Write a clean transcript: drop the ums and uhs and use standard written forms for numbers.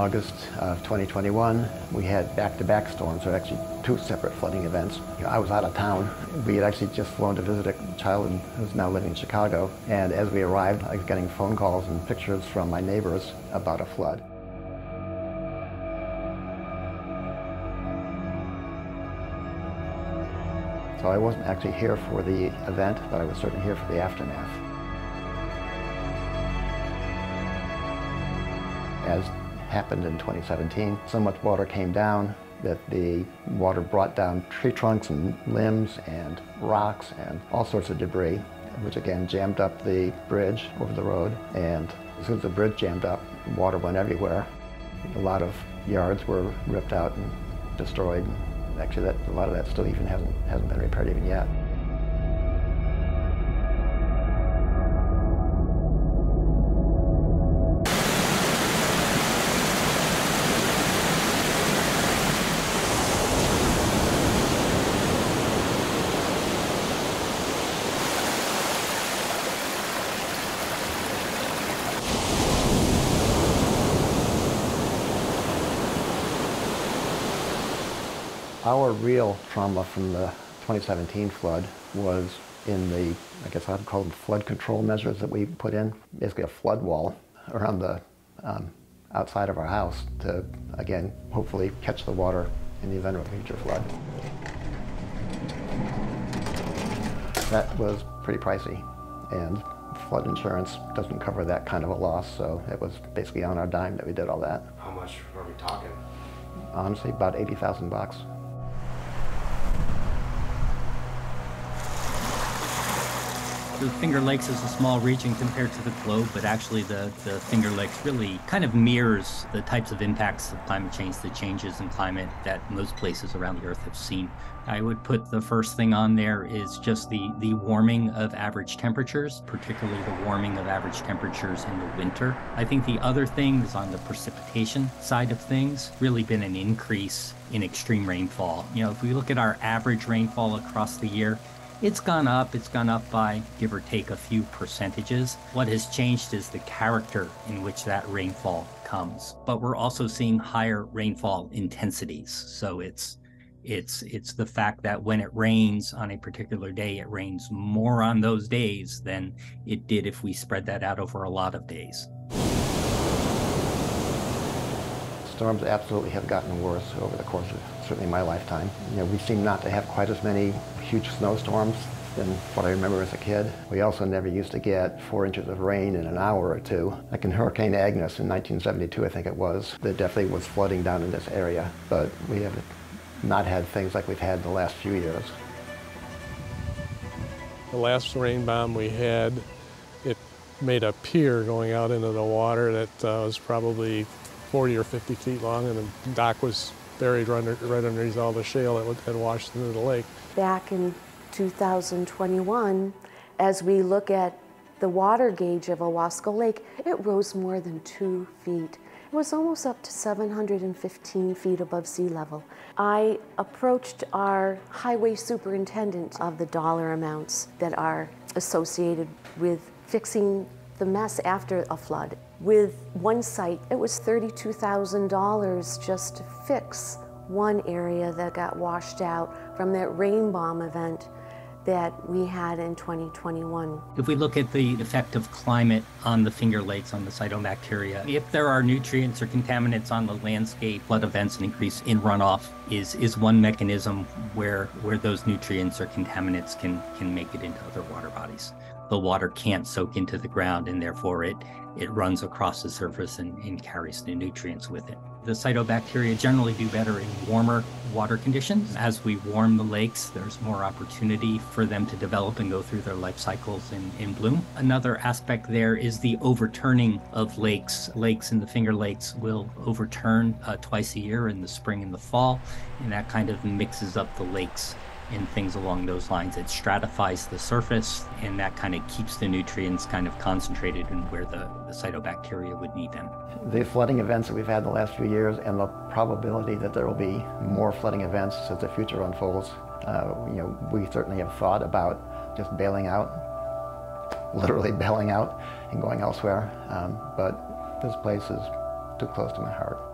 August of 2021, we had back-to-back storms, or actually two separate flooding events. I was out of town. We had actually just flown to visit a child who's now living in Chicago, and as we arrived, I was getting phone calls and pictures from my neighbors about a flood. So I wasn't actually here for the event, but I was certainly here for the aftermath. As happened in 2017, so much water came down that the water brought down tree trunks and limbs and rocks and all sorts of debris, which again jammed up the bridge over the road. And as soon as the bridge jammed up, water went everywhere. A lot of yards were ripped out and destroyed. Actually, a lot of that still even hasn't been repaired even yet. Our real trauma from the 2017 flood was in the, I guess I'd call them flood control measures that we put in. Basically a flood wall around the outside of our house to, again, hopefully catch the water in the event of a future flood. That was pretty pricey, and flood insurance doesn't cover that kind of a loss, so it was basically on our dime that we did all that. How much are we talking? Honestly, about $80,000. The Finger Lakes is a small region compared to the globe, but actually the Finger Lakes really kind of mirrors the types of impacts of climate change, the changes in climate that most places around the Earth have seen. I would put the first thing on there is just the warming of average temperatures, particularly the warming of average temperatures in the winter. I think the other thing is on the precipitation side of things, really been an increase in extreme rainfall. You know, if we look at our average rainfall across the year, it's gone up by give or take a few percentages. What has changed is the character in which that rainfall comes. But we're also seeing higher rainfall intensities. So it's the fact that when it rains on a particular day, it rains more on those days than it did if we spread that out over a lot of days. Storms absolutely have gotten worse over the course of certainly my lifetime. You know, we seem not to have quite as many huge snowstorms than what I remember as a kid. We also never used to get 4 inches of rain in an hour or two. Like in Hurricane Agnes in 1972, I think it was, there definitely was flooding down in this area, but we have not had things like we've had in the last few years. The last rain bomb we had, it made a pier going out into the water that was probably 40 or 50 feet long, and the dock was buried right underneath all the shale that had washed into the lake. Back in 2021, as we look at the water gauge of Owasco Lake, it rose more than 2 feet. It was almost up to 715 feet above sea level. I approached our highway superintendent of the dollar amounts that are associated with fixing the mess after a flood. With one site, it was $32,000 just to fix one area that got washed out from that rain bomb event that we had in 2021. If we look at the effect of climate on the Finger Lakes, on the cyanobacteria, if there are nutrients or contaminants on the landscape, flood events and increase in runoff is one mechanism where those nutrients or contaminants can make it into other water bodies. The water can't soak into the ground, and therefore it runs across the surface and carries the nutrients with it. The cyanobacteria generally do better in warmer water conditions. As we warm the lakes, there's more opportunity for them to develop and go through their life cycles in bloom. Another aspect there is the overturning of lakes. Lakes in the Finger Lakes will overturn twice a year, in the spring and the fall, and that kind of mixes up the lakes and things along those lines. It stratifies the surface, and that kind of keeps the nutrients kind of concentrated in where the cyanobacteria would need them. The flooding events that we've had the last few years, and the probability that there will be more flooding events as the future unfolds, we certainly have thought about just bailing out, literally bailing out and going elsewhere. But this place is too close to my heart.